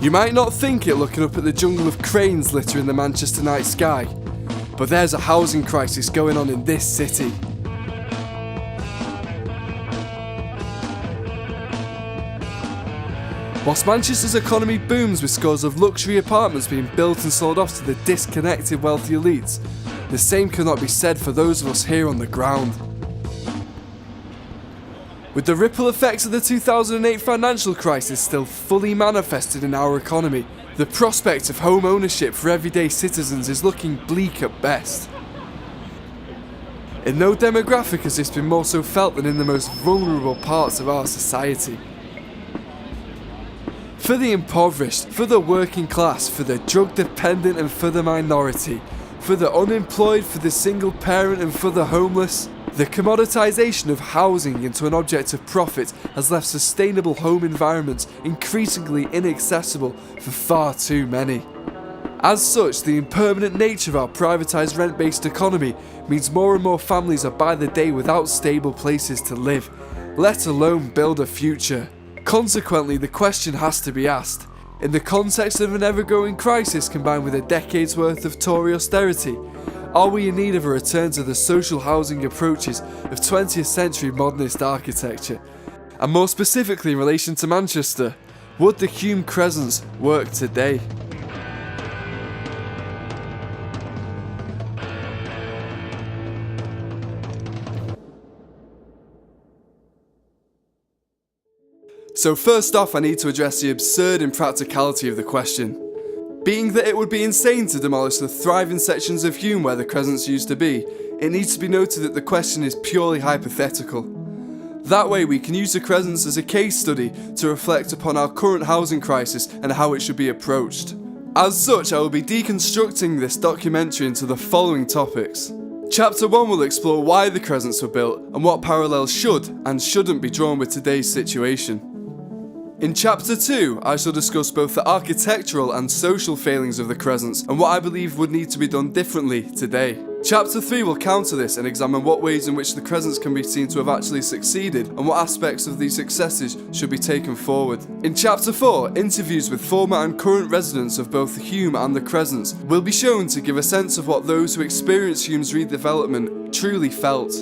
You might not think it looking up at the jungle of cranes littering the Manchester night sky, but there's a housing crisis going on in this city. Whilst Manchester's economy booms with scores of luxury apartments being built and sold off to the disconnected wealthy elites, the same cannot be said for those of us here on the ground. With the ripple effects of the 2008 financial crisis still fully manifested in our economy, the prospect of home ownership for everyday citizens is looking bleak at best. In no demographic has this been more so felt than in the most vulnerable parts of our society. For the impoverished, for the working class, for the drug dependent and for the minority, for the unemployed, for the single parent and for the homeless, the commoditisation of housing into an object of profit has left sustainable home environments increasingly inaccessible for far too many. As such, the impermanent nature of our privatised rent-based economy means more and more families are by the day without stable places to live, let alone build a future. Consequently, the question has to be asked, in the context of an ever-growing crisis combined with a decade's worth of Tory austerity, are we in need of a return to the social housing approaches of 20th century modernist architecture? And more specifically in relation to Manchester, would the Hulme Crescents work today? So first off, I need to address the absurd impracticality of the question. Being that it would be insane to demolish the thriving sections of Hulme where the Crescents used to be, it needs to be noted that the question is purely hypothetical. That way we can use the Crescents as a case study to reflect upon our current housing crisis and how it should be approached. As such, I will be deconstructing this documentary into the following topics. Chapter 1 will explore why the Crescents were built and what parallels should and shouldn't be drawn with today's situation. In Chapter 2, I shall discuss both the architectural and social failings of the Crescents and what I believe would need to be done differently today. Chapter 3 will counter this and examine what ways in which the Crescents can be seen to have actually succeeded and what aspects of these successes should be taken forward. In Chapter 4, interviews with former and current residents of both the Hulme and the Crescents will be shown to give a sense of what those who experienced Hulme's redevelopment truly felt.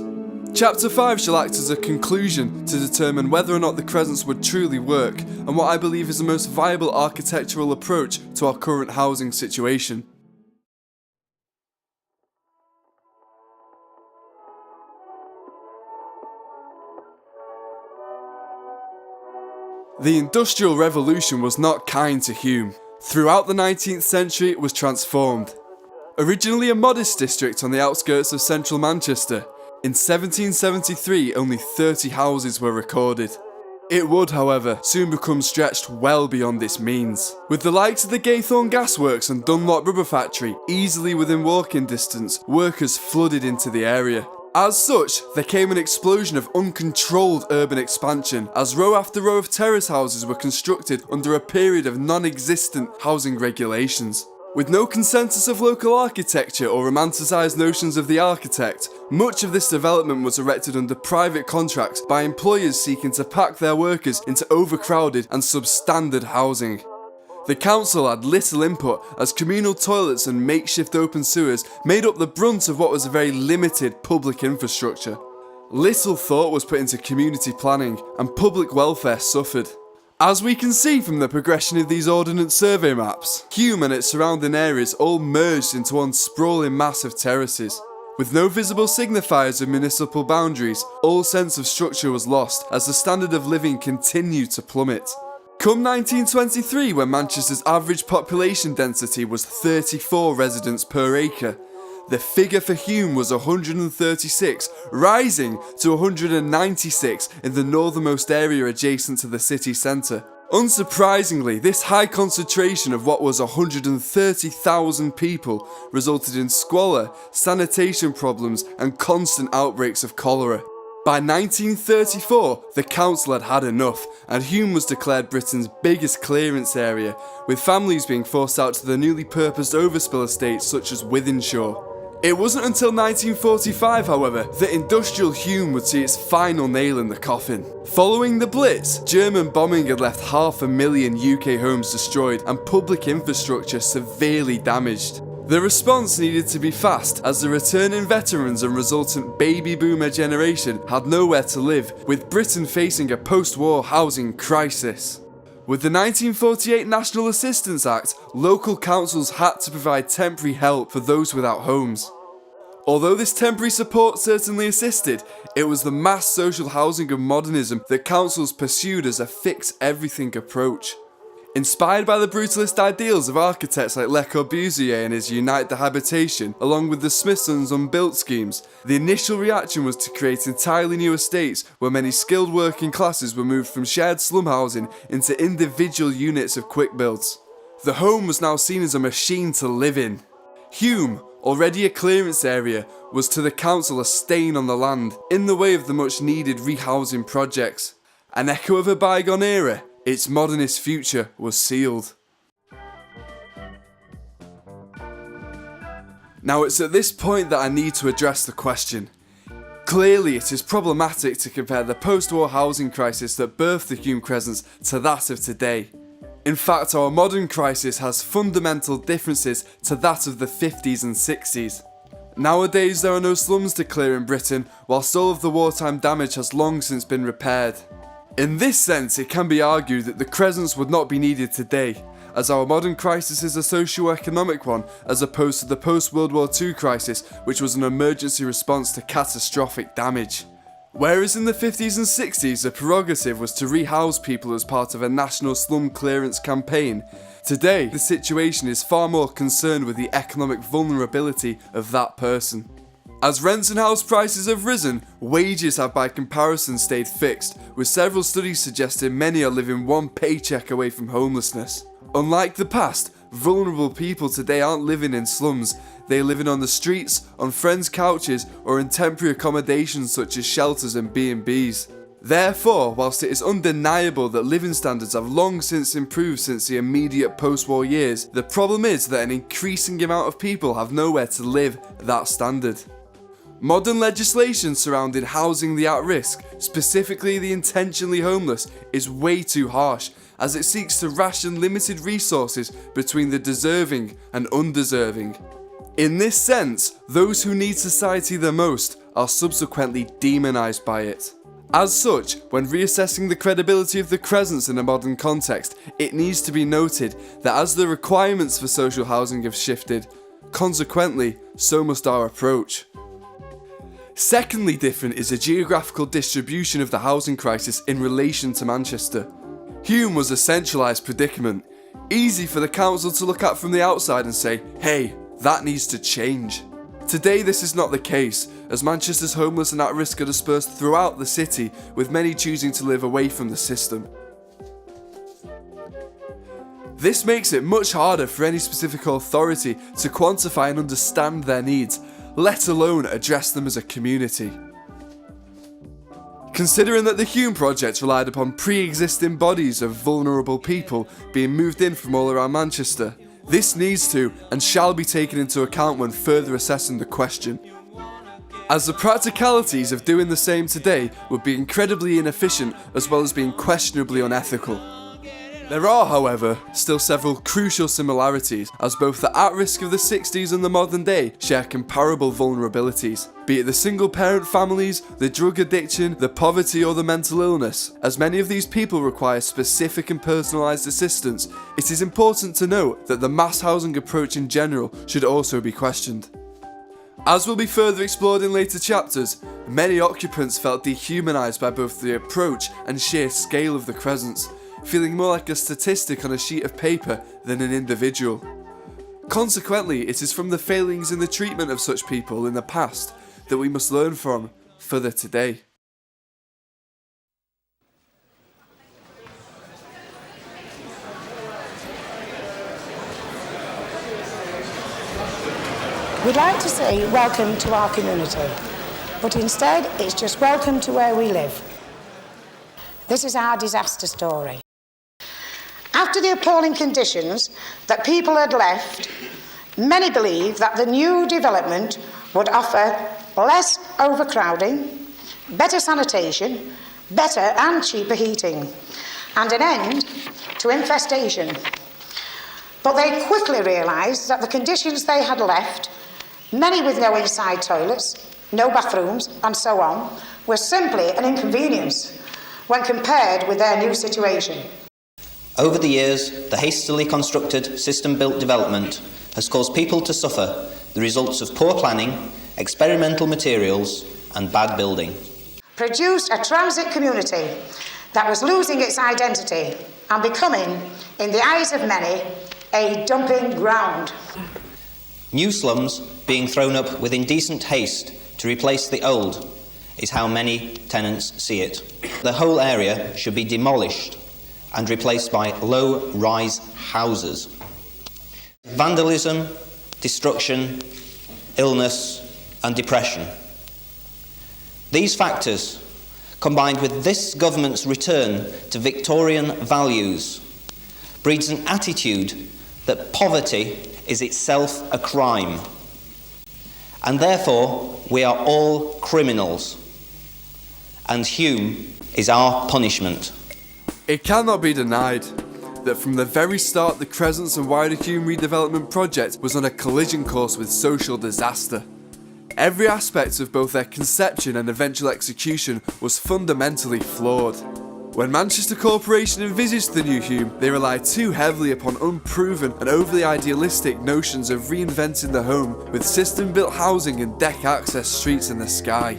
Chapter 5 shall act as a conclusion to determine whether or not the Crescents would truly work and what I believe is the most viable architectural approach to our current housing situation. The Industrial Revolution was not kind to Hulme. Throughout the 19th century it was transformed. Originally a modest district on the outskirts of central Manchester, in 1773 only 30 houses were recorded. It would, however, soon become stretched well beyond its means. With the likes of the Gaythorne Gasworks and Dunlop Rubber Factory easily within walking distance, workers flooded into the area. As such, there came an explosion of uncontrolled urban expansion as row after row of terrace houses were constructed under a period of non-existent housing regulations. With no consensus of local architecture or romanticised notions of the architect, much of this development was erected under private contracts by employers seeking to pack their workers into overcrowded and substandard housing. The council had little input as communal toilets and makeshift open sewers made up the brunt of what was a very limited public infrastructure. Little thought was put into community planning and public welfare suffered. As we can see from the progression of these ordnance survey maps, Hulme and its surrounding areas all merged into one sprawling mass of terraces. With no visible signifiers of municipal boundaries, all sense of structure was lost as the standard of living continued to plummet. Come 1923, when Manchester's average population density was 34 residents per acre, the figure for Hulme was 136, rising to 196 in the northernmost area adjacent to the city centre. Unsurprisingly, this high concentration of what was 130,000 people resulted in squalor, sanitation problems and constant outbreaks of cholera. By 1934, the council had had enough, and Hulme was declared Britain's biggest clearance area, with families being forced out to the newly purposed overspill estates such as Wythenshawe. It wasn't until 1945, however, that industrial Hulme would see its final nail in the coffin. Following the Blitz, German bombing had left 500,000 UK homes destroyed and public infrastructure severely damaged. The response needed to be fast, as the returning veterans and resultant baby boomer generation had nowhere to live, with Britain facing a post-war housing crisis. With the 1948 National Assistance Act, local councils had to provide temporary help for those without homes. Although this temporary support certainly assisted, it was the mass social housing of modernism that councils pursued as a fix-everything approach. Inspired by the brutalist ideals of architects like Le Corbusier and his Unite the Habitation, along with the Smithson's Unbuilt schemes, the initial reaction was to create entirely new estates where many skilled working classes were moved from shared slum housing into individual units of quick builds. The home was now seen as a machine to live in. Hulme, already a clearance area, was to the council a stain on the land, in the way of the much needed rehousing projects. An echo of a bygone era, its modernist future was sealed. Now it's at this point that I need to address the question. Clearly it is problematic to compare the post-war housing crisis that birthed the Hulme Crescents to that of today. In fact, our modern crisis has fundamental differences to that of the 50s and 60s. Nowadays there are no slums to clear in Britain, whilst all of the wartime damage has long since been repaired. In this sense, it can be argued that the Crescents would not be needed today, as our modern crisis is a socio-economic one, as opposed to the post-World War II crisis, which was an emergency response to catastrophic damage. Whereas in the 50s and 60s the prerogative was to rehouse people as part of a national slum clearance campaign, today the situation is far more concerned with the economic vulnerability of that person. As rents and house prices have risen, wages have by comparison stayed fixed, with several studies suggesting many are living one paycheck away from homelessness. Unlike the past, vulnerable people today aren't living in slums, they are living on the streets, on friends' couches, or in temporary accommodations such as shelters and B&Bs. Therefore, whilst it is undeniable that living standards have long since improved since the immediate post-war years, the problem is that an increasing amount of people have nowhere to live that standard. Modern legislation surrounding housing the at-risk, specifically the intentionally homeless, is way too harsh, as it seeks to ration limited resources between the deserving and undeserving. In this sense, those who need society the most are subsequently demonised by it. As such, when reassessing the credibility of the Crescents in a modern context, it needs to be noted that as the requirements for social housing have shifted, consequently, so must our approach. Secondly different is the geographical distribution of the housing crisis in relation to Manchester. Hulme was a centralised predicament, easy for the council to look at from the outside and say, hey, that needs to change. Today this is not the case, as Manchester's homeless and at-risk are dispersed throughout the city, with many choosing to live away from the system. This makes it much harder for any specific authority to quantify and understand their needs, let alone address them as a community. Considering that the Hulme project relied upon pre-existing bodies of vulnerable people being moved in from all around Manchester, this needs to and shall be taken into account when further assessing the question. As the practicalities of doing the same today would be incredibly inefficient as well as being questionably unethical. There are, however, still several crucial similarities, as both the at-risk of the 60s and the modern day share comparable vulnerabilities, be it the single-parent families, the drug addiction, the poverty or the mental illness. As many of these people require specific and personalised assistance, it is important to note that the mass housing approach in general should also be questioned. As will be further explored in later chapters, many occupants felt dehumanised by both the approach and sheer scale of the Crescents, feeling more like a statistic on a sheet of paper than an individual. Consequently, it is from the failings in the treatment of such people in the past that we must learn from for the today. We'd like to say welcome to our community, but instead it's just welcome to where we live. This is our disaster story. After the appalling conditions that people had left, many believe that the new development would offer less overcrowding, better sanitation, better and cheaper heating, and an end to infestation. But they quickly realised that the conditions they had left, many with no inside toilets, no bathrooms, and so on, were simply an inconvenience when compared with their new situation. Over the years, the hastily constructed, system-built development has caused people to suffer the results of poor planning, experimental materials, and bad building. Produced a transit community that was losing its identity and becoming, in the eyes of many, a dumping ground. New slums being thrown up with indecent haste to replace the old is how many tenants see it. The whole area should be demolished and replaced by low-rise houses. Vandalism, destruction, illness, and depression. These factors, combined with this government's return to Victorian values, breeds an attitude that poverty is itself a crime, and therefore we are all criminals, and Hulme is our punishment. It cannot be denied that from the very start the Crescents and wider Hulme redevelopment project was on a collision course with social disaster. Every aspect of both their conception and eventual execution was fundamentally flawed. When Manchester Corporation envisaged the new Hulme, they relied too heavily upon unproven and overly idealistic notions of reinventing the home with system-built housing and deck access streets in the sky.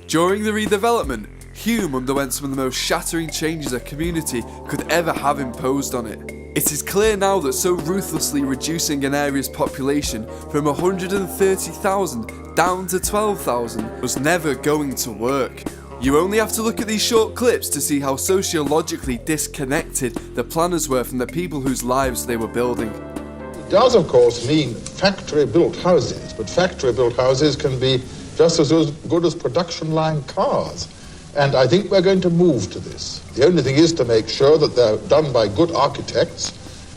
During the redevelopment, Hulme underwent some of the most shattering changes a community could ever have imposed on it. It is clear now that so ruthlessly reducing an area's population from 130,000 down to 12,000 was never going to work. You only have to look at these short clips to see how sociologically disconnected the planners were from the people whose lives they were building. It does, of course, mean factory-built houses, but factory-built houses can be just as good as production line cars. And I think we're going to move to this. The only thing is to make sure that they're done by good architects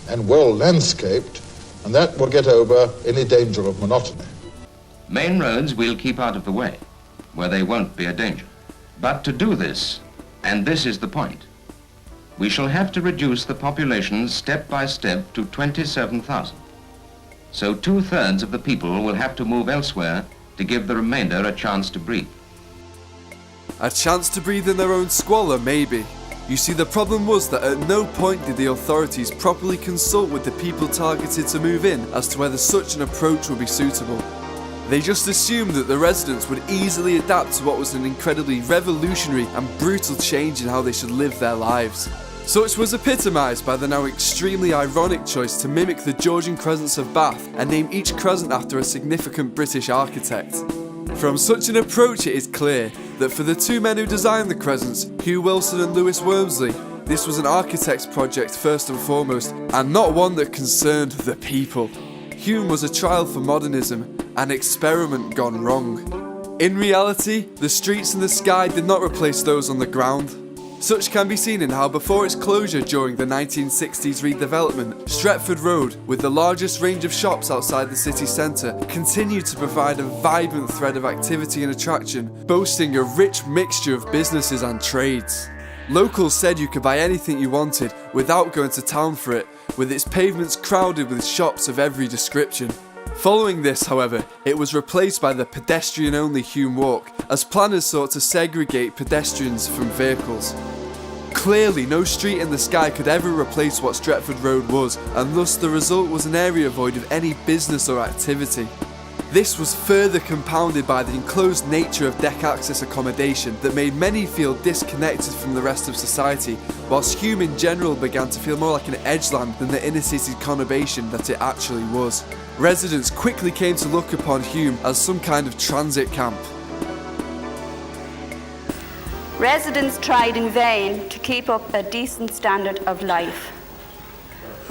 and well landscaped, and that will get over any danger of monotony. Main roads we'll keep out of the way, where they won't be a danger. But to do this, and this is the point, we shall have to reduce the population step by step to 27,000. So 2/3 of the people will have to move elsewhere to give the remainder a chance to breathe. A chance to breathe in their own squalor, maybe. You see, the problem was that at no point did the authorities properly consult with the people targeted to move in as to whether such an approach would be suitable. They just assumed that the residents would easily adapt to what was an incredibly revolutionary and brutal change in how they should live their lives. Such was epitomised by the now extremely ironic choice to mimic the Georgian Crescents of Bath and name each crescent after a significant British architect. From such an approach, it is clear that for the two men who designed the Crescents, Hugh Wilson and Lewis Wormsley, this was an architect's project first and foremost, and not one that concerned the people. Hulme was a trial for modernism, an experiment gone wrong. In reality, the streets in the sky did not replace those on the ground. Such can be seen in how before its closure during the 1960s redevelopment, Stretford Road, with the largest range of shops outside the city centre, continued to provide a vibrant thread of activity and attraction, boasting a rich mixture of businesses and trades. Locals said you could buy anything you wanted without going to town for it, with its pavements crowded with shops of every description. Following this, however, it was replaced by the pedestrian-only Hulme Walk, as planners sought to segregate pedestrians from vehicles. Clearly, no street in the sky could ever replace what Stretford Road was, and thus the result was an area void of any business or activity. This was further compounded by the enclosed nature of deck access accommodation that made many feel disconnected from the rest of society, whilst Hulme in general began to feel more like an edgeland than the inner-city conurbation that it actually was. Residents quickly came to look upon Hulme as some kind of transit camp. Residents tried in vain to keep up a decent standard of life.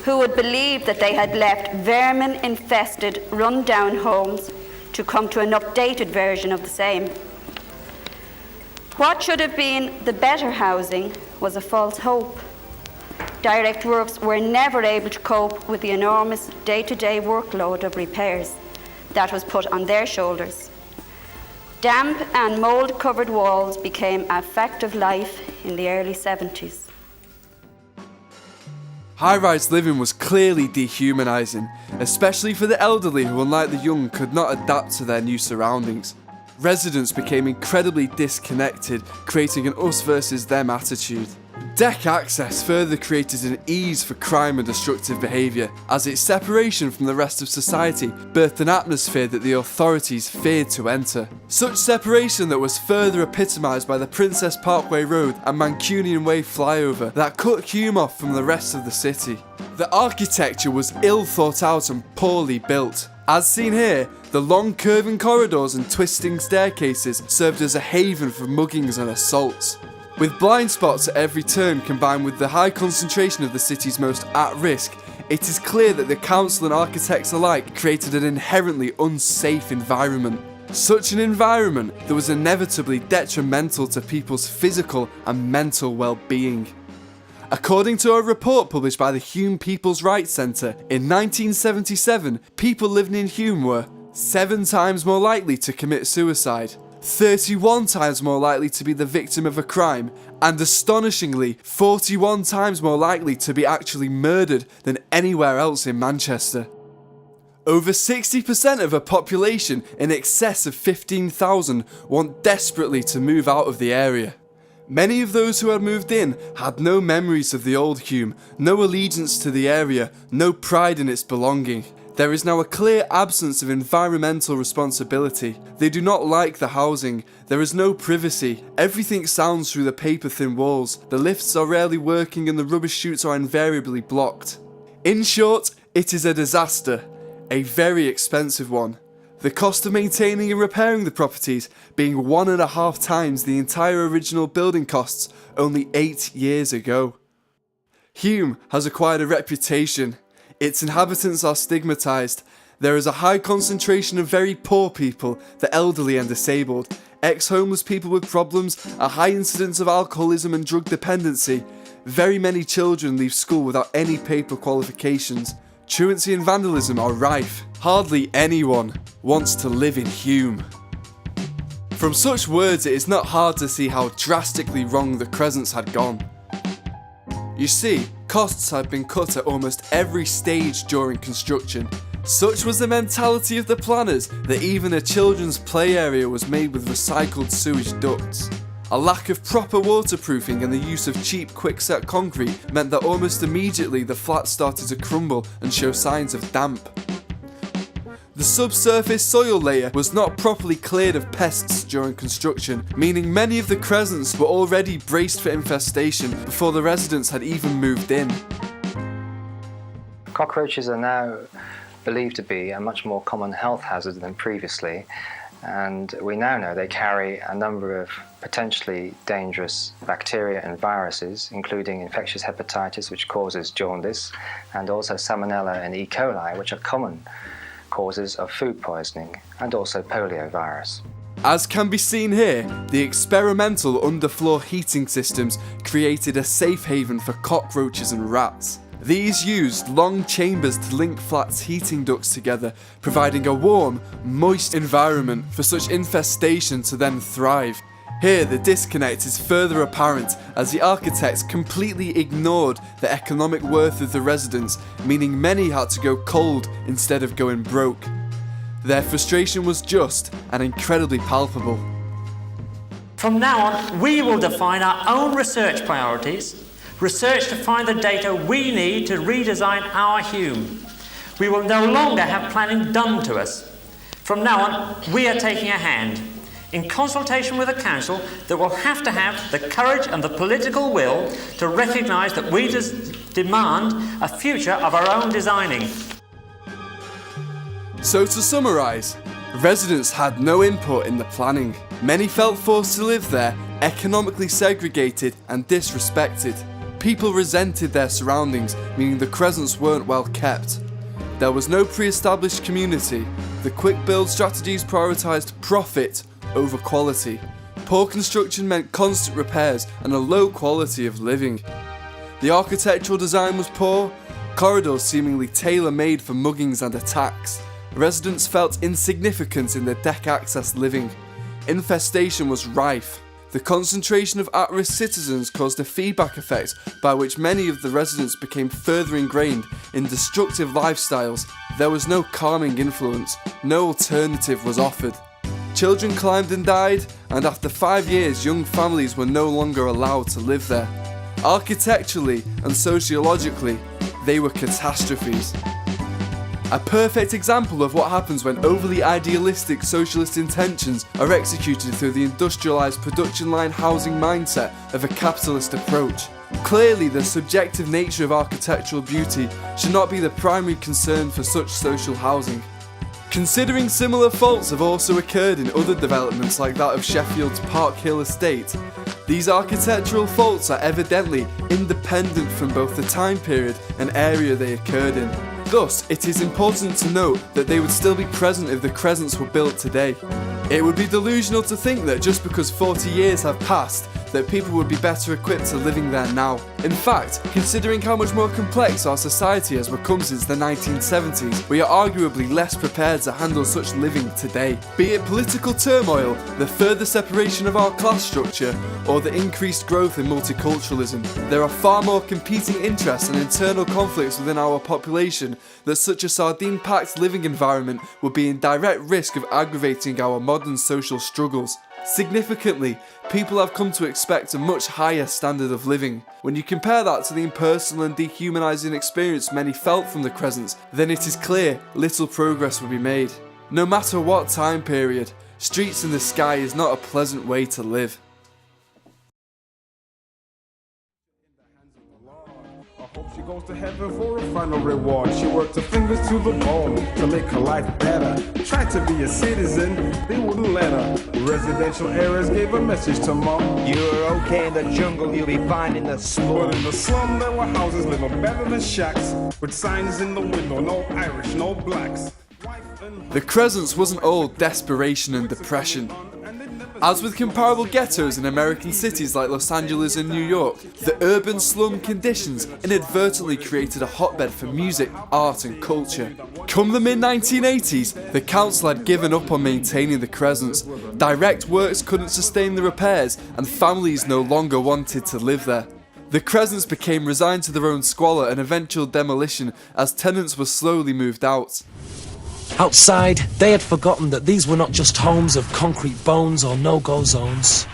Who would believe that they had left vermin-infested, run-down homes to come to an updated version of the same? What should have been the better housing was a false hope. Direct Works were never able to cope with the enormous day-to-day workload of repairs, that was put on their shoulders. Damp and mould-covered walls became a fact of life in the early 70s. High-rise living was clearly dehumanising, especially for the elderly who, unlike the young, could not adapt to their new surroundings. Residents became incredibly disconnected, creating an us versus them attitude. Deck access further created an ease for crime and destructive behaviour, as its separation from the rest of society birthed an atmosphere that the authorities feared to enter. Such separation that was further epitomised by the Princess Parkway Road and Mancunian Way flyover that cut Hulme off from the rest of the city. The architecture was ill thought out and poorly built. As seen here, the long curving corridors and twisting staircases served as a haven for muggings and assaults. With blind spots at every turn combined with the high concentration of the city's most at risk, it is clear that the council and architects alike created an inherently unsafe environment. Such an environment that was inevitably detrimental to people's physical and mental well-being. According to a report published by the Hulme People's Rights Centre, in 1977, people living in Hulme were 7 times more likely to commit suicide, 31 times more likely to be the victim of a crime, and astonishingly 41 times more likely to be actually murdered than anywhere else in Manchester. Over 60% of a population in excess of 15,000 want desperately to move out of the area. Many of those who had moved in had no memories of the old Hulme, no allegiance to the area, no pride in its belonging. There is now a clear absence of environmental responsibility. They do not like the housing. There is no privacy. Everything sounds through the paper-thin walls. The lifts are rarely working and the rubbish chutes are invariably blocked. In short, it is a disaster. A very expensive one. The cost of maintaining and repairing the properties being 1.5 times the entire original building costs only 8 years ago. Hulme has acquired a reputation. Its inhabitants are stigmatised. There is a high concentration of very poor people, the elderly and disabled, ex-homeless people with problems, a high incidence of alcoholism and drug dependency. Very many children leave school without any paper qualifications. Truancy and vandalism are rife. Hardly anyone wants to live in Hulme. From such words, it is not hard to see how drastically wrong the Crescents had gone. You see, costs had been cut at almost every stage during construction. Such was the mentality of the planners that even a children's play area was made with recycled sewage ducts. A lack of proper waterproofing and the use of cheap quickset concrete meant that almost immediately the flats started to crumble and show signs of damp. The subsurface soil layer was not properly cleared of pests during construction, meaning many of the Crescents were already braced for infestation before the residents had even moved in. Cockroaches are now believed to be a much more common health hazard than previously, and we now know they carry a number of potentially dangerous bacteria and viruses, including infectious hepatitis, which causes jaundice, and also Salmonella and E. coli, which are common causes of food poisoning, and also poliovirus. As can be seen here, the experimental underfloor heating systems created a safe haven for cockroaches and rats. These used long chambers to link flats' heating ducts together, providing a warm, moist environment for such infestation to then thrive. Here, the disconnect is further apparent as the architects completely ignored the economic worth of the residents, meaning many had to go cold instead of going broke. Their frustration was just and incredibly palpable. From now on, we will define our own research priorities, research to find the data we need to redesign our Hulme. We will no longer have planning done to us. From now on, we are taking a hand, in consultation with the council, that will have to have the courage and the political will to recognise that we demand a future of our own designing. So to summarise, residents had no input in the planning. Many felt forced to live there, economically segregated and disrespected. People resented their surroundings, meaning the Crescents weren't well kept. There was no pre-established community. The quick build strategies prioritised profit over quality. Poor construction meant constant repairs and a low quality of living. The architectural design was poor, corridors seemingly tailor-made for muggings and attacks. residents felt insignificant in their deck-access living. Infestation was rife. The concentration of at-risk citizens caused a feedback effect by which many of the residents became further ingrained in destructive lifestyles. There was no calming influence, no alternative was offered. Children climbed and died, and after 5 years young families were no longer allowed to live there. Architecturally and sociologically, they were catastrophes. A perfect example of what happens when overly idealistic socialist intentions are executed through the industrialised production line housing mindset of a capitalist approach. Clearly, the subjective nature of architectural beauty should not be the primary concern for such social housing. Considering similar faults have also occurred in other developments like that of Sheffield's Park Hill estate, these architectural faults are evidently independent from both the time period and area they occurred in. Thus, it is important to note that they would still be present if the Crescents were built today. It would be delusional to think that just because 40 years have passed, that people would be better equipped to living there now. In fact, considering how much more complex our society has become since the 1970s, we are arguably less prepared to handle such living today. Be it political turmoil, the further separation of our class structure, or the increased growth in multiculturalism, there are far more competing interests and internal conflicts within our population that such a sardine-packed living environment would be in direct risk of aggravating our modern social struggles. Significantly, people have come to expect a much higher standard of living. When you compare that to the impersonal and dehumanising experience many felt from the Crescents, then it is clear little progress will be made. No matter what time period, Streets in the Sky is not a pleasant way to live. She goes to heaven for a final reward. She worked her fingers to the bone to make her life better. Tried to be a citizen, they wouldn't let her. Residential areas gave a message to mom. You're okay in the jungle, you'll be fine in the slum. But in the slum there were houses living better than shacks, with signs in the window, no Irish, no blacks. The Crescents wasn't all desperation and depression. As with comparable ghettos in American cities like Los Angeles and New York, the urban slum conditions inadvertently created a hotbed for music, art and culture. Come the mid-1980s, the council had given up on maintaining the Crescents. Direct works couldn't sustain the repairs and families no longer wanted to live there. The Crescents became resigned to their own squalor and eventual demolition as tenants were slowly moved out. Outside, they had forgotten that these were not just homes of concrete bones or no-go zones.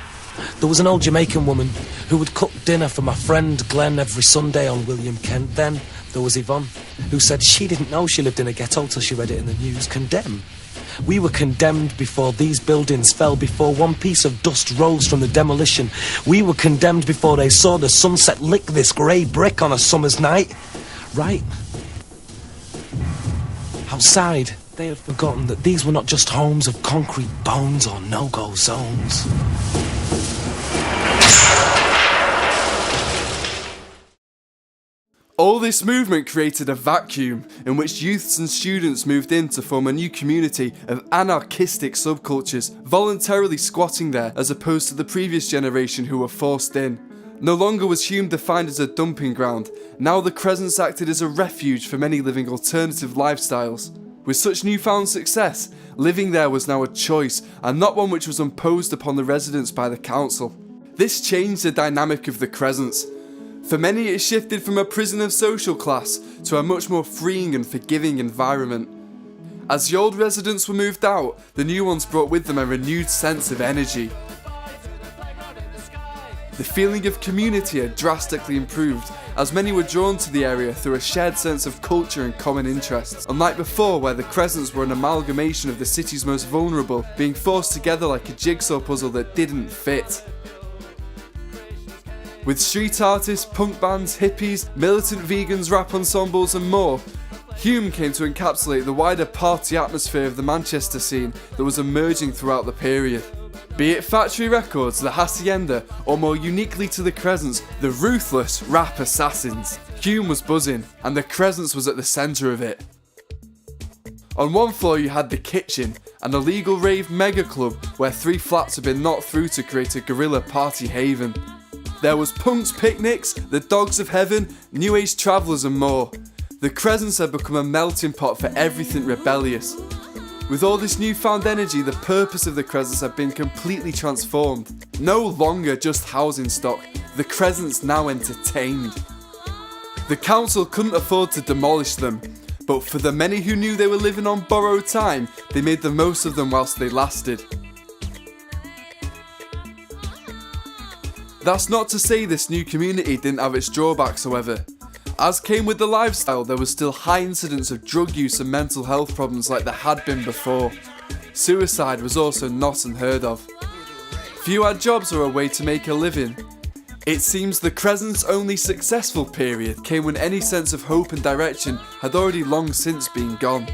There was an old Jamaican woman who would cook dinner for my friend Glenn every Sunday on William Kent. Then there was Yvonne, who said she didn't know she lived in a ghetto till she read it in the news. Condemned. We were condemned before these buildings fell, before one piece of dust rose from the demolition. We were condemned before they saw the sunset lick this grey brick on a summer's night. Right? Outside, they had forgotten that these were not just homes of concrete bones or no-go zones. All this movement created a vacuum in which youths and students moved in to form a new community of anarchistic subcultures, voluntarily squatting there as opposed to the previous generation who were forced in. No longer was Hulme defined as a dumping ground, now the Crescents acted as a refuge for many living alternative lifestyles. With such newfound success, living there was now a choice and not one which was imposed upon the residents by the council. This changed the dynamic of the Crescents. For many it shifted from a prison of social class to a much more freeing and forgiving environment. As the old residents were moved out, the new ones brought with them a renewed sense of energy. The feeling of community had drastically improved, as many were drawn to the area through a shared sense of culture and common interests, unlike before where the Crescents were an amalgamation of the city's most vulnerable, being forced together like a jigsaw puzzle that didn't fit. With street artists, punk bands, hippies, militant vegans, rap ensembles and more, Hulme came to encapsulate the wider party atmosphere of the Manchester scene that was emerging throughout the period. Be it Factory Records, the Hacienda, or more uniquely to the Crescents, the ruthless rap assassins. Hulme was buzzing, and the Crescents was at the centre of it. On one floor you had the Kitchen, an illegal rave mega club where 3 flats had been knocked through to create a guerrilla party haven. There was Punk's Picnics, the Dogs of Heaven, New Age Travellers and more. The Crescents had become a melting pot for everything rebellious. With all this newfound energy, the purpose of the Crescents had been completely transformed. No longer just housing stock, the Crescents now entertained. The council couldn't afford to demolish them, but for the many who knew they were living on borrowed time, they made the most of them whilst they lasted. That's not to say this new community didn't have its drawbacks, however. As came with the lifestyle, there was still high incidence of drug use and mental health problems like there had been before. Suicide was also not unheard of. Few had jobs or a way to make a living. It seems the Crescent's only successful period came when any sense of hope and direction had already long since been gone.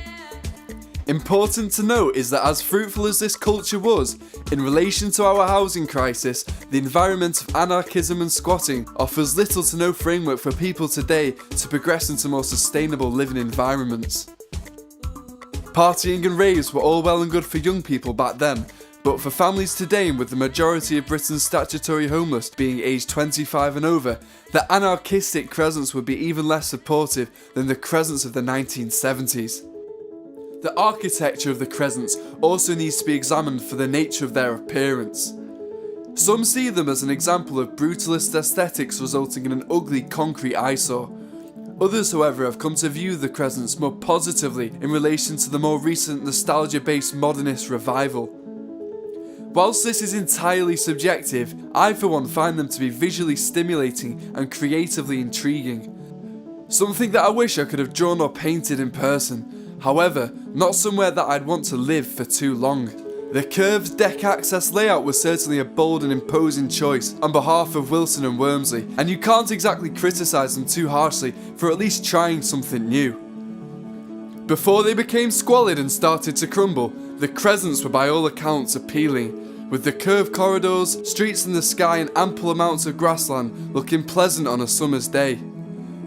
Important to note is that as fruitful as this culture was, in relation to our housing crisis, the environment of anarchism and squatting offers little to no framework for people today to progress into more sustainable living environments. Partying and raves were all well and good for young people back then, but for families today, and with the majority of Britain's statutory homeless being aged 25 and over, the anarchistic Crescents would be even less supportive than the Crescents of the 1970s. The architecture of the Crescents also needs to be examined for the nature of their appearance. Some see them as an example of brutalist aesthetics resulting in an ugly concrete eyesore. Others, however, have come to view the Crescents more positively in relation to the more recent nostalgia-based modernist revival. Whilst this is entirely subjective, I for one find them to be visually stimulating and creatively intriguing. Something that I wish I could have drawn or painted in person. However, not somewhere that I'd want to live for too long. The curved deck access layout was certainly a bold and imposing choice on behalf of Wilson and Wormsley, and you can't exactly criticise them too harshly for at least trying something new. Before they became squalid and started to crumble, the Crescents were by all accounts appealing, with the curved corridors, streets in the sky and ample amounts of grassland looking pleasant on a summer's day.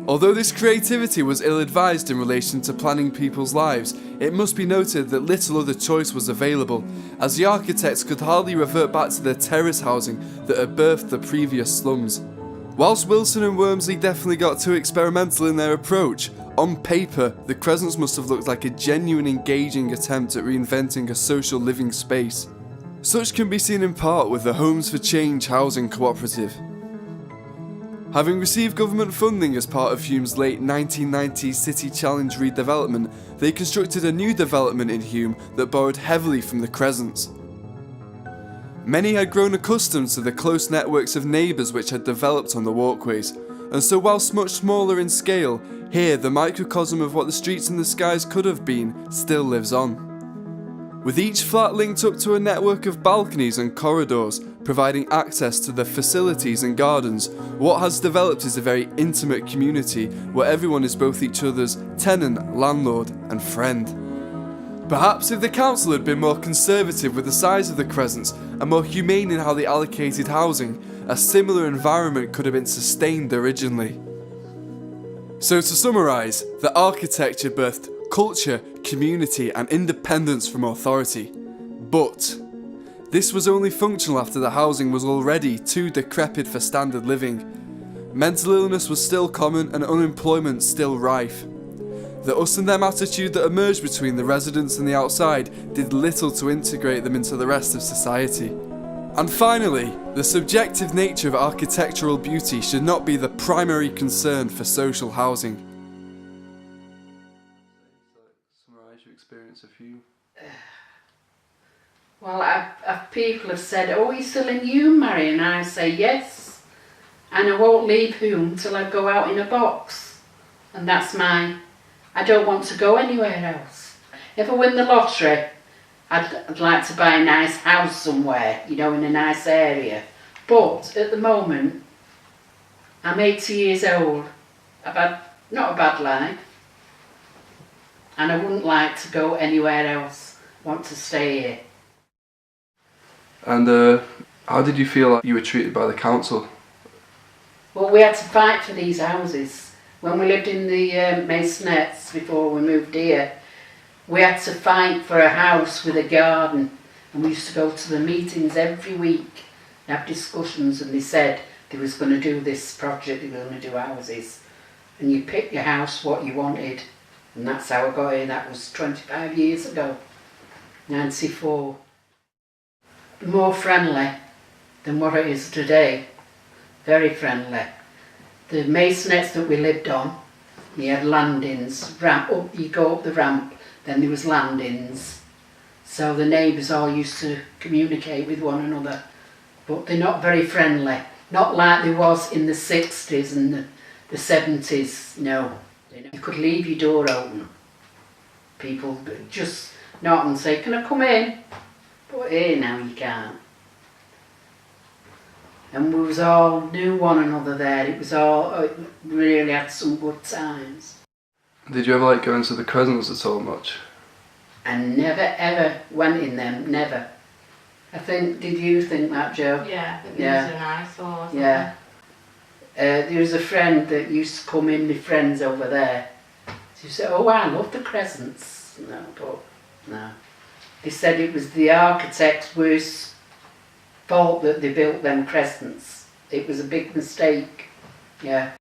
Although this creativity was ill-advised in relation to planning people's lives, it must be noted that little other choice was available, as the architects could hardly revert back to the terrace housing that had birthed the previous slums. Whilst Wilson and Wormsley definitely got too experimental in their approach, on paper, the Crescents must have looked like a genuine engaging attempt at reinventing a social living space. Such can be seen in part with the Homes for Change housing cooperative. Having received government funding as part of Hulme's late 1990s City Challenge redevelopment, they constructed a new development in Hulme that borrowed heavily from the Crescents. Many had grown accustomed to the close networks of neighbours which had developed on the walkways, and so whilst much smaller in scale, here the microcosm of what the streets and the skies could have been still lives on. With each flat linked up to a network of balconies and corridors, providing access to the facilities and gardens, what has developed is a very intimate community where everyone is both each other's tenant, landlord and friend. Perhaps if the council had been more conservative with the size of the Crescents and more humane in how they allocated housing, a similar environment could have been sustained originally. So to summarise, the architecture birthed culture, community and independence from authority. But this was only functional after the housing was already too decrepit for standard living. Mental illness was still common and unemployment still rife. The us and them attitude that emerged between the residents and the outside did little to integrate them into the rest of society. And finally, the subjective nature of architectural beauty should not be the primary concern for social housing. Well, people have said, oh, are you still in Hulme, Mary? And I say yes. And I won't leave Hulme till I go out in a box. And that's I don't want to go anywhere else. If I win the lottery, I'd like to buy a nice house somewhere, you know, in a nice area. But at the moment, I'm 80 years old. I've had not a bad life. And I wouldn't like to go anywhere else. I want to stay here. And how did you feel like you were treated by the council? Well, we had to fight for these houses. When we lived in the Masonettes before we moved here, we had to fight for a house with a garden. And we used to go to the meetings every week and have discussions, and they said they was going to do this project, they were going to do houses. and you pick your house what you wanted, and that's how I got here. That was 25 years ago, 94. More friendly than what it is today, very friendly. The masonettes that we lived on, you had landings, ramp up, you go up the ramp, then there was landings. So the neighbours all used to communicate with one another, but they're not very friendly. Not like there was in the 60s and the 70s, no. You could leave your door open. People just knock and say, can I come in? But here now you can't. And we was all knew one another there. It was all, we really had some good times. Did you ever like going to the Crescents at all much? I never ever went in them, never. I think, did you think that, Joe? Yeah, I think it was a nice or something. Yeah. There was a friend that used to come in, my friends over there. She said, oh, I love the Crescents. No, but no. They said it was the architect's worst fault that they built them Crescents. It was a big mistake, yeah.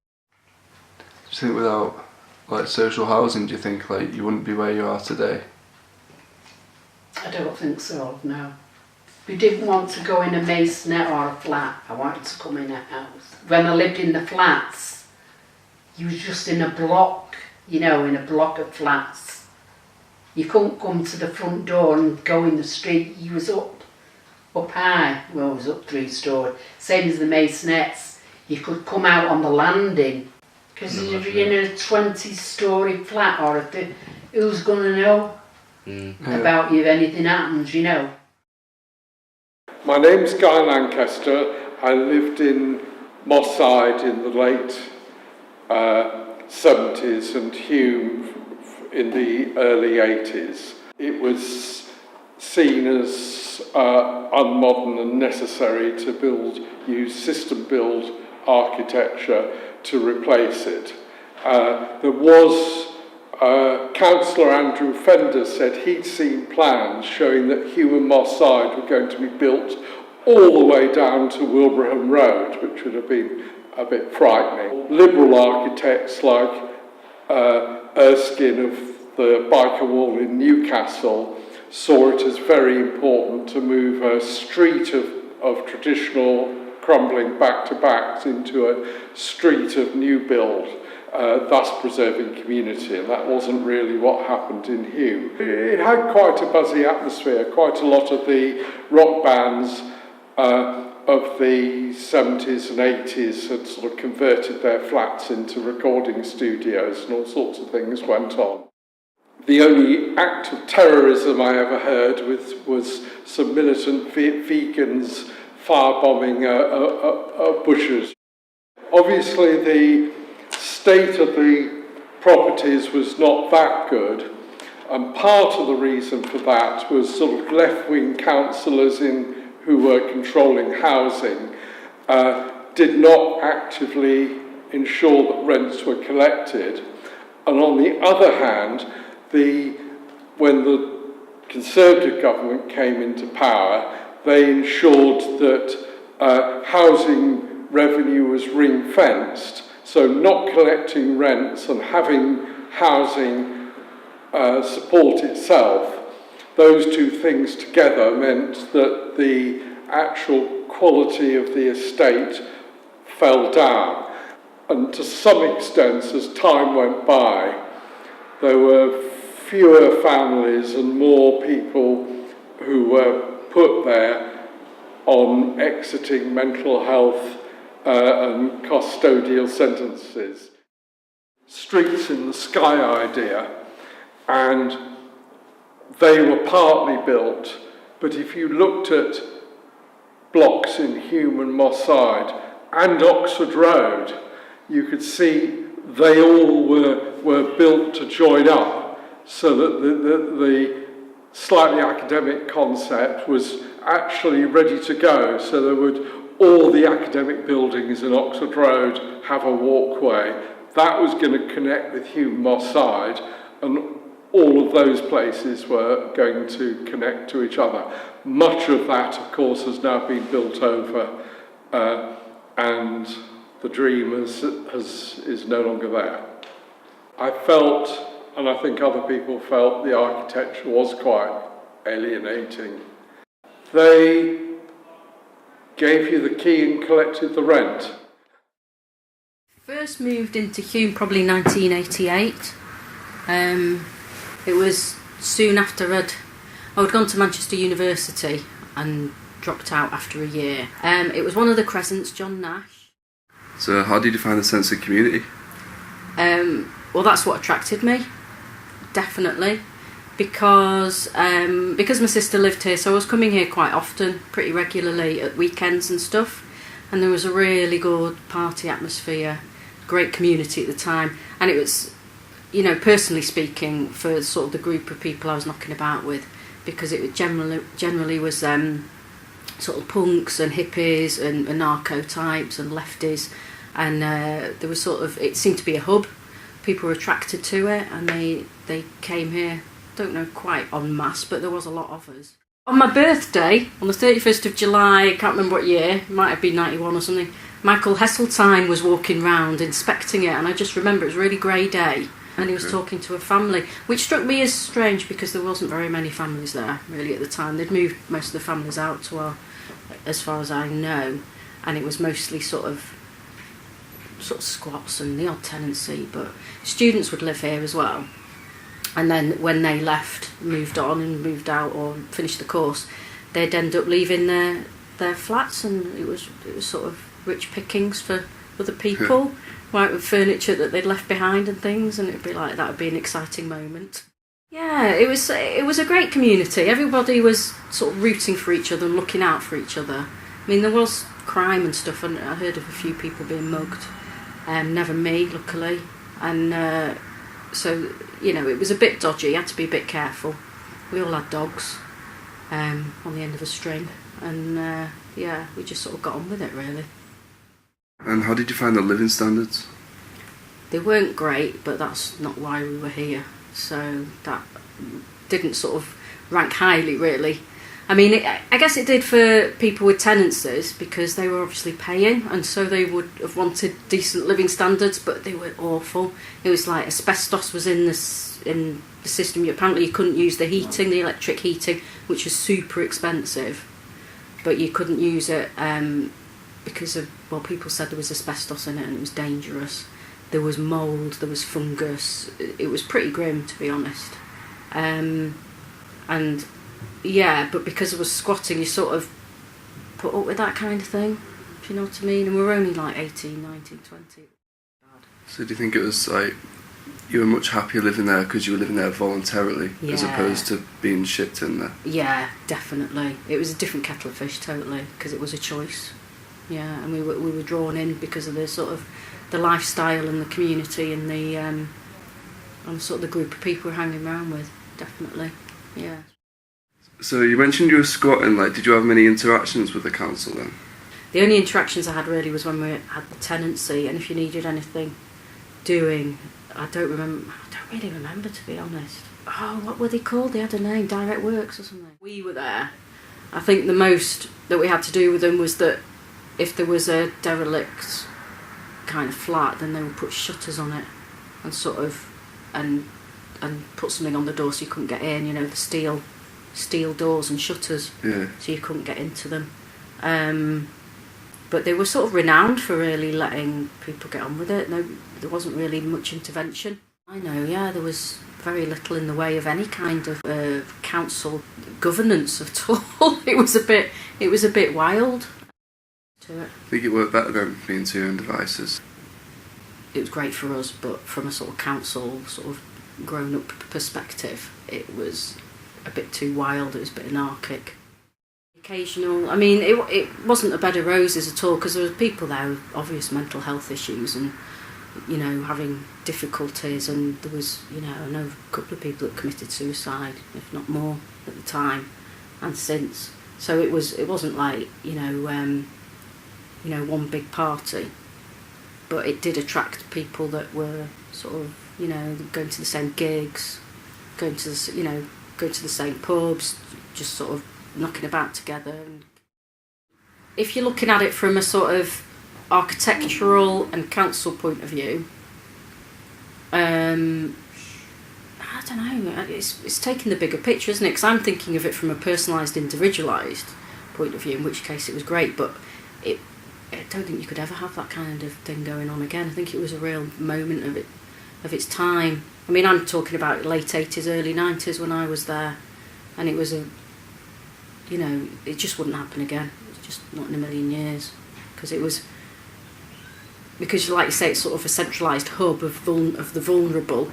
Do you think without like social housing, do you think like you wouldn't be where you are today? I don't think so, no. We didn't want to go in a masonette or a flat. I wanted to come in a house. When I lived in the flats, you was just in a block, you know, in a block of flats. You couldn't come to the front door and go in the street. You was up high. Well, it was up 3 stories. Same as the masonettes. You could come out on the landing. Because if you're in a 20-storey flat or who's going to know about you if anything happens, you know? My name's Guy Lancaster. I lived in Moss Side in the late 70s and Hulme in the early 80s. It was seen as unmodern and necessary to use system-build architecture to replace it. There was Councillor Andrew Fender said he'd seen plans showing that Hulme and Moss Side were going to be built all the way down to Wilbraham Road, which would have been a bit frightening. Liberal architects like Erskine of the Biker Wall in Newcastle saw it as very important to move a street of traditional crumbling back-to-backs into a street of new build, thus preserving community, and that wasn't really what happened in Hulme. It had quite a buzzy atmosphere. Quite a lot of the rock bands of the 70s and 80s had sort of converted their flats into recording studios, and all sorts of things went on. The only act of terrorism I ever heard was some militant vegans firebombing bushes. Obviously the state of the properties was not that good, and part of the reason for that was sort of left-wing councillors who were controlling housing did not actively ensure that rents were collected, and on the other hand, when the Conservative government came into power, they ensured that housing revenue was ring-fenced, so not collecting rents and having housing support itself. Those two things together meant that the actual quality of the estate fell down. And to some extent, as time went by, there were fewer families and more people who were put there on exiting mental health and custodial sentences. Streets in the sky idea, and they were partly built, but if you looked at blocks in Hulme and Moss Side and Oxford Road, you could see they all were built to join up, so that the slightly academic concept was actually ready to go. So there would all the academic buildings in Oxford Road have a walkway. That was going to connect with Hulme Moss Side, and all of those places were going to connect to each other. Much of that, of course, has now been built over, and the dream is no longer there. I felt, and I think other people felt, the architecture was quite alienating. They gave you the key and collected the rent. First moved into Hulme probably 1988. It was soon after I'd gone to Manchester University and dropped out after a year. It was one of the Crescents, John Nash. So how did you find the sense of community? Well, that's what attracted me, definitely, because my sister lived here, so I was coming here quite often, pretty regularly at weekends and stuff, and there was a really good party atmosphere, great community at the time, and it was, you know, personally speaking, for sort of the group of people I was knocking about with, because it generally was sort of punks and hippies and anarcho types and lefties, and there was sort of, it seemed to be a hub. People were attracted to it, and they came here, don't know quite en masse, but there was a lot of us. On my birthday, on the 31st of July, I can't remember what year, it might have been 91 or something, Michael Heseltine was walking round inspecting it, and I just remember it was a really grey day, and he was talking to a family, which struck me as strange because there wasn't very many families there really at the time. They'd moved most of the families out to our, as far as I know, and it was mostly sort of squats and the odd tenancy, but students would live here as well. And then when they left, moved on and moved out or finished the course, they'd end up leaving their flats, and it was sort of rich pickings for other people, right, with furniture that they'd left behind and things, and it'd be like, that would be an exciting moment. Yeah, it was a great community. Everybody was sort of rooting for each other and looking out for each other. I mean, there was crime and stuff, and I heard of a few people being mugged. Never me, luckily. And so, you know, it was a bit dodgy. You had to be a bit careful. We all had dogs on the end of a string. And, yeah, we just sort of got on with it, really. And how did you find the living standards? They weren't great, but that's not why we were here. So that didn't sort of rank highly, really. I mean, I guess it did for people with tenancies, because they were obviously paying, and so they would have wanted decent living standards, but they were awful. It was like asbestos was in the system. Apparently you couldn't use the heating, the electric heating, which was super expensive, but you couldn't use it because of, well, people said there was asbestos in it and it was dangerous. There was mould, there was fungus. It was pretty grim, to be honest. And yeah, but because I was squatting, you sort of put up with that kind of thing, if you know what I mean. And we were only like 18, 19, 20. So do you think it was like, you were much happier living there because you were living there voluntarily, as opposed to being shipped in there? Yeah, definitely. It was a different kettle of fish, totally, because it was a choice. Yeah, and we were drawn in because of the sort of the lifestyle and the community and the and sort of the group of people we're hanging around with, definitely. Yeah. So you mentioned you were squatting. Like, did you have many interactions with the council then? The only interactions I had really was when we had the tenancy, and if you needed anything doing, I don't really remember, to be honest. Oh, what were they called? They had a name, Direct Works or something. We were there. I think the most that we had to do with them was that if there was a derelict kind of flat, then they would put shutters on it and sort of and put something on the door so you couldn't get in. You know, the steel doors and shutters, so you couldn't get into them. But they were sort of renowned for really letting people get on with it. No, there wasn't really much intervention. I know, yeah, there was very little in the way of any kind of council governance at all. It was a bit wild. To it. I think it worked better than being to your own devices. It was great for us, but from a sort of council, sort of grown-up perspective, it was a bit too wild. It was a bit anarchic. Occasional, I mean, it wasn't a bed of roses at all, because there were people there with obvious mental health issues and, you know, having difficulties, and there was, you know, I know a couple of people that committed suicide, if not more, at the time and since. So it wasn't like, you know, one big party, but it did attract people that were sort of, you know, going to the same gigs, going to the same pubs, just sort of knocking about together. And if you're looking at it from a sort of architectural and council point of view, I don't know, it's taking the bigger picture, isn't it? Because I'm thinking of it from a personalised, individualised point of view, in which case it was great, but I don't think you could ever have that kind of thing going on again. I think it was a real moment of its time. I mean, I'm talking about late 80s, early 90s when I was there, and it was it just wouldn't happen again. It's just not in a million years, because like you say, it's sort of a centralised hub of the vulnerable,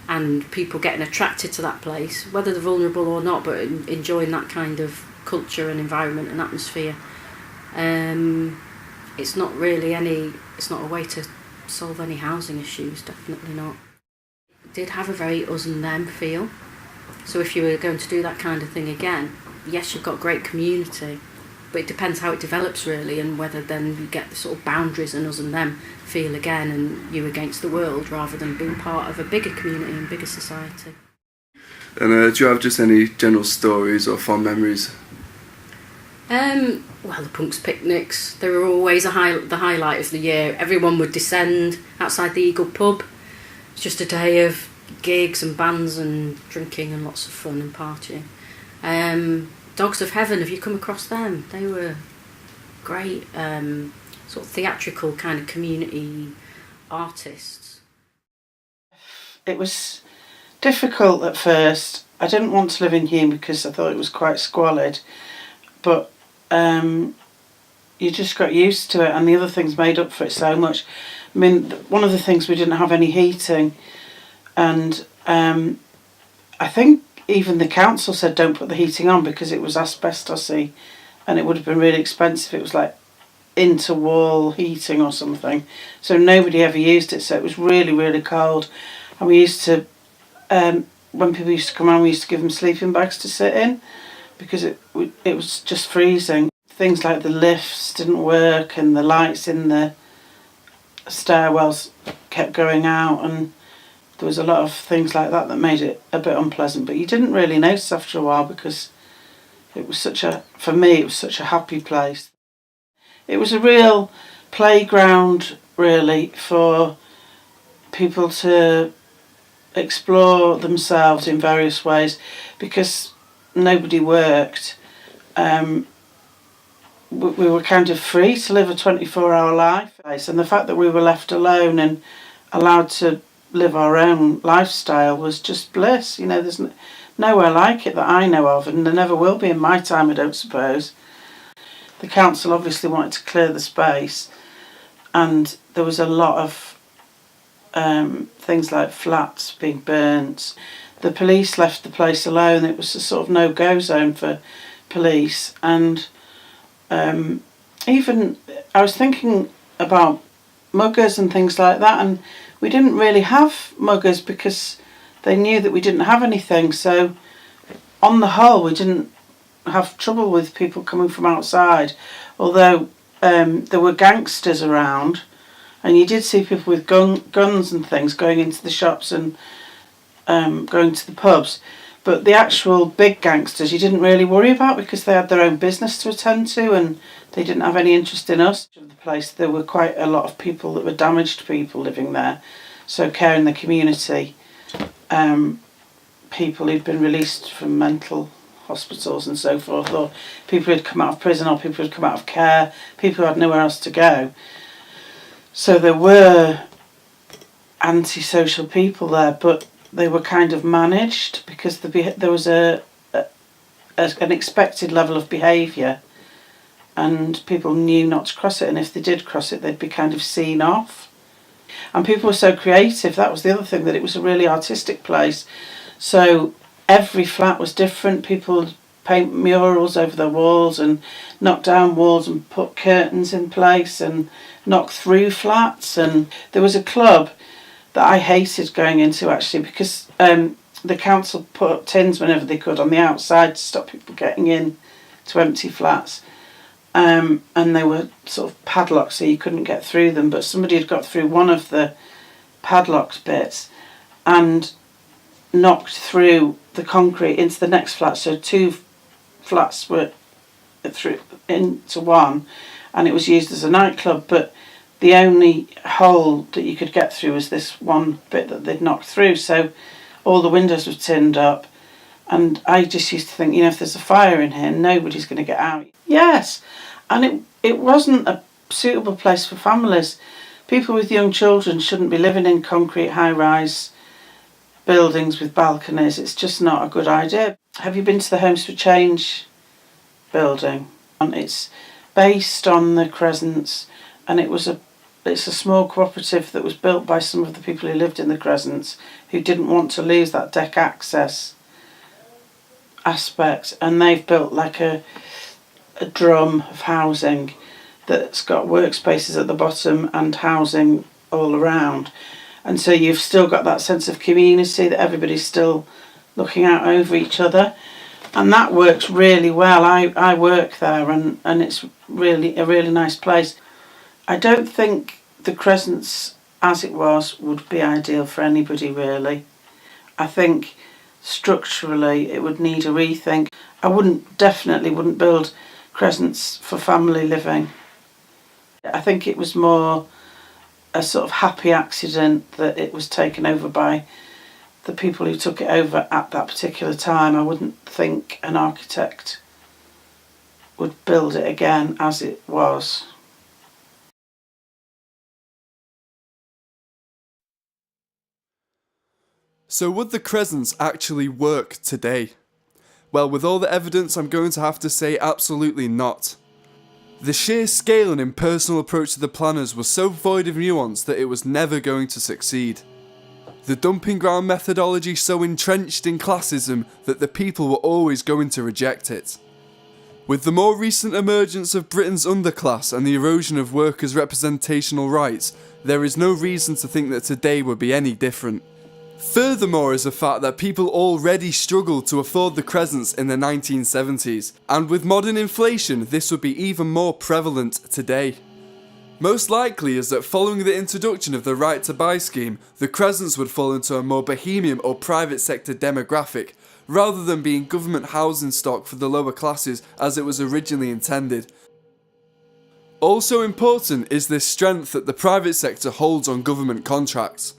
and people getting attracted to that place, whether they're vulnerable or not, but enjoying that kind of culture and environment and atmosphere. It's not a way to solve any housing issues, definitely not. It did have a very us and them feel. So if you were going to do that kind of thing again, yes, you've got great community, but it depends how it develops really, and whether then you get the sort of boundaries and us and them feel again, and you against the world, rather than being part of a bigger community and bigger society. And do you have just any general stories or fond memories? Well, the punks' picnics, they were always the highlight of the year. Everyone would descend outside the Eagle pub. It's just a day of gigs and bands and drinking and lots of fun and partying. Dogs of Heaven, have you come across them? They were great, sort of theatrical kind of community artists. It was difficult at first. I didn't want to live in Hulme because I thought it was quite squalid, but you just got used to it, and the other things made up for it so much. I mean, one of the things, we didn't have any heating, and I think even the council said don't put the heating on because it was asbestosy, and it would have been really expensive. It was like interwall heating or something, so nobody ever used it, so it was really, really cold. And we used to, when people used to come around, we used to give them sleeping bags to sit in because it was just freezing. Things like the lifts didn't work, and the lights in the stairwells kept going out, and there was a lot of things like that that made it a bit unpleasant. But you didn't really notice after a while because it was for me, it was such a happy place. It was a real playground, really, for people to explore themselves in various ways because nobody worked. We were kind of free to live a 24-hour life, and the fact that we were left alone and allowed to live our own lifestyle was just bliss. You know, there's nowhere like it that I know of, and there never will be in my time, I don't suppose. The council obviously wanted to clear the space, and there was a lot of things like flats being burnt. The police left the place alone. It was a sort of no-go zone for police, and even I was thinking about muggers and things like that, and we didn't really have muggers because they knew that we didn't have anything. So on the whole, we didn't have trouble with people coming from outside, although there were gangsters around, and you did see people with guns and things going into the shops and going to the pubs. But the actual big gangsters you didn't really worry about because they had their own business to attend to, and they didn't have any interest in us. The place, there were quite a lot of people that were damaged people living there, so care in the community, people who'd been released from mental hospitals and so forth, or people who'd come out of prison, or people who'd come out of care, people who had nowhere else to go. So there were antisocial people there, but they were kind of managed because there was an expected level of behaviour, and people knew not to cross it, and if they did cross it, they'd be kind of seen off. And people were so creative. That was the other thing, that it was a really artistic place. So every flat was different. People would paint murals over their walls and knock down walls and put curtains in place and knock through flats. And there was a club that I hated going into, actually, because the council put up tins whenever they could on the outside to stop people getting in to empty flats. And they were sort of padlocked so you couldn't get through them, but somebody had got through one of the padlocked bits and knocked through the concrete into the next flat, so two flats were through into one, and it was used as a nightclub. But the only hole that you could get through was this one bit that they'd knocked through, so all the windows were tinned up. And I just used to think, you know, if there's a fire in here, nobody's going to get out. Yes, and it wasn't a suitable place for families. People with young children shouldn't be living in concrete high-rise buildings with balconies. It's just not a good idea. Have you been to the Homes for Change building? And it's based on the Crescents, and it's a small cooperative that was built by some of the people who lived in the Crescents who didn't want to lose that deck access aspect, and they've built like a drum of housing that's got workspaces at the bottom and housing all around, and so you've still got that sense of community, that everybody's still looking out over each other, and that works really well. I work there, and it's really a really nice place. I don't think the Crescents as it was would be ideal for anybody really. I think structurally it would need a rethink. I definitely wouldn't build Crescents for family living. I think it was more a sort of happy accident that it was taken over by the people who took it over at that particular time. I wouldn't think an architect would build it again as it was. So would the Crescents actually work today? Well, with all the evidence, I'm going to have to say absolutely not. The sheer scale and impersonal approach to the planners was so void of nuance that it was never going to succeed. The dumping ground methodology so entrenched in classism that the people were always going to reject it. With the more recent emergence of Britain's underclass and the erosion of workers' representational rights, there is no reason to think that today would be any different. Furthermore is the fact that people already struggled to afford the Crescents in the 1970s, and with modern inflation this would be even more prevalent today. Most likely is that following the introduction of the Right to Buy scheme, the Crescents would fall into a more bohemian or private sector demographic, rather than being government housing stock for the lower classes as it was originally intended. Also important is the strength that the private sector holds on government contracts.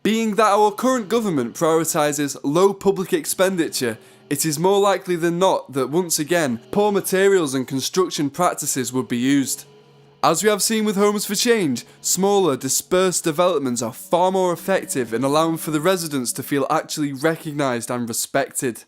Being that our current government prioritises low public expenditure, it is more likely than not that once again, poor materials and construction practices would be used. As we have seen with Homes for Change, smaller, dispersed developments are far more effective in allowing for the residents to feel actually recognised and respected.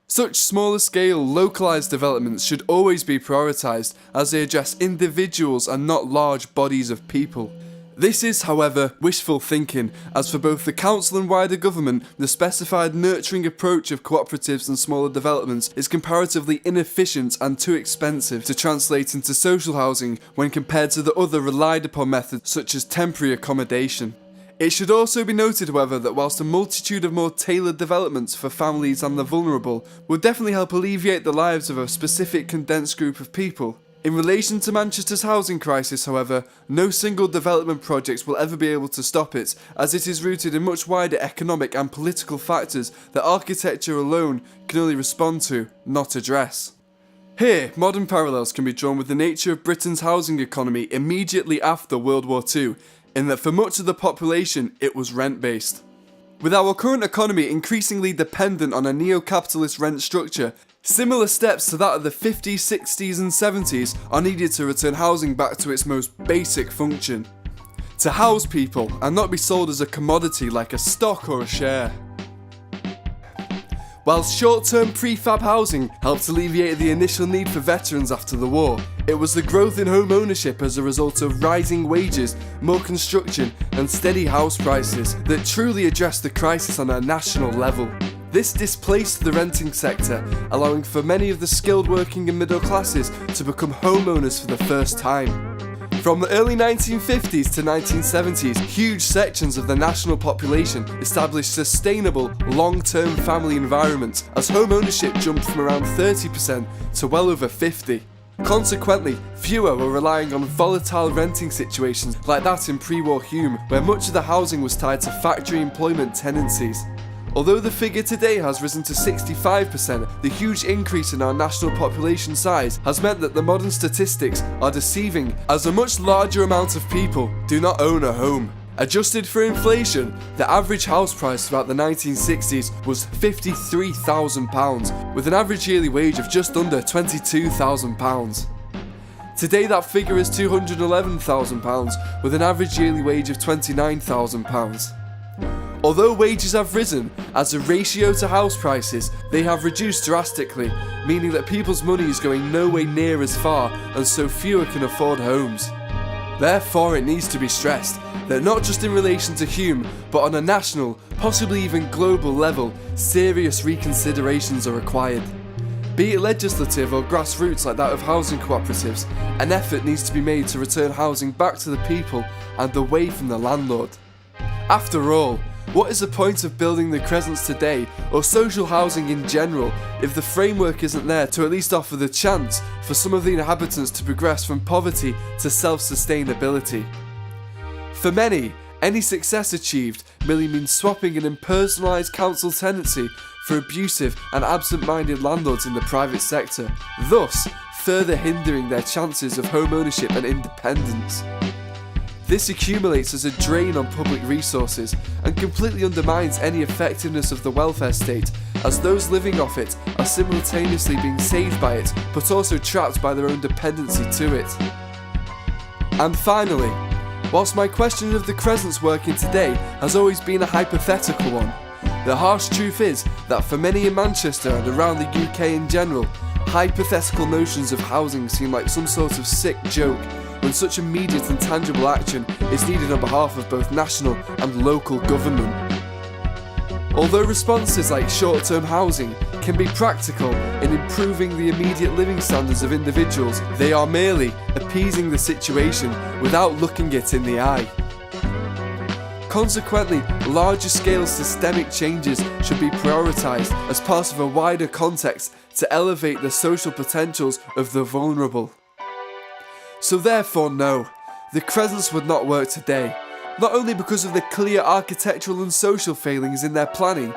Such smaller scale, localised developments should always be prioritised as they address individuals and not large bodies of people. This is, however, wishful thinking, as for both the council and wider government, the specified nurturing approach of cooperatives and smaller developments is comparatively inefficient and too expensive to translate into social housing when compared to the other relied upon methods such as temporary accommodation. It should also be noted, however, that whilst a multitude of more tailored developments for families and the vulnerable would definitely help alleviate the lives of a specific condensed group of people, in relation to Manchester's housing crisis, however, no single development projects will ever be able to stop it, as it is rooted in much wider economic and political factors that architecture alone can only respond to, not address. Here, modern parallels can be drawn with the nature of Britain's housing economy immediately after World War II, in that for much of the population it was rent-based. With our current economy increasingly dependent on a neo-capitalist rent structure, similar steps to that of the 50s, 60s and 70s are needed to return housing back to its most basic function. To house people and not be sold as a commodity like a stock or a share. Whilst short-term prefab housing helped alleviate the initial need for veterans after the war, it was the growth in home ownership as a result of rising wages, more construction and steady house prices that truly addressed the crisis on a national level. This displaced the renting sector, allowing for many of the skilled working and middle classes to become homeowners for the first time. From the early 1950s to 1970s, huge sections of the national population established sustainable, long-term family environments as home ownership jumped from around 30% to well over 50%. Consequently, fewer were relying on volatile renting situations like that in pre-war Hulme, where much of the housing was tied to factory employment tenancies. Although the figure today has risen to 65%, the huge increase in our national population size has meant that the modern statistics are deceiving, as a much larger amount of people do not own a home. Adjusted for inflation, the average house price throughout the 1960s was £53,000, with an average yearly wage of just under £22,000. Today that figure is £211,000, with an average yearly wage of £29,000. Although wages have risen, as a ratio to house prices, they have reduced drastically, meaning that people's money is going nowhere near as far, and so fewer can afford homes. Therefore, it needs to be stressed that not just in relation to Hulme, but on a national, possibly even global level, serious reconsiderations are required. Be it legislative or grassroots like that of housing cooperatives, an effort needs to be made to return housing back to the people and away from the landlord. After all, what is the point of building the Crescents today, or social housing in general, if the framework isn't there to at least offer the chance for some of the inhabitants to progress from poverty to self-sustainability? For many, any success achieved merely means swapping an impersonalised council tenancy for abusive and absent-minded landlords in the private sector, thus further hindering their chances of home ownership and independence. This accumulates as a drain on public resources and completely undermines any effectiveness of the welfare state, as those living off it are simultaneously being saved by it but also trapped by their own dependency to it. And finally, whilst my question of the Crescents working today has always been a hypothetical one, the harsh truth is that for many in Manchester and around the UK in general, hypothetical notions of housing seem like some sort of sick joke, when such immediate and tangible action is needed on behalf of both national and local government. Although responses like short-term housing can be practical in improving the immediate living standards of individuals, they are merely appeasing the situation without looking it in the eye. Consequently, larger scale systemic changes should be prioritised as part of a wider context to elevate the social potentials of the vulnerable. So therefore no, the Crescents would not work today, not only because of the clear architectural and social failings in their planning,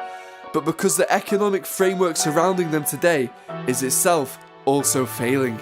but because the economic framework surrounding them today is itself also failing.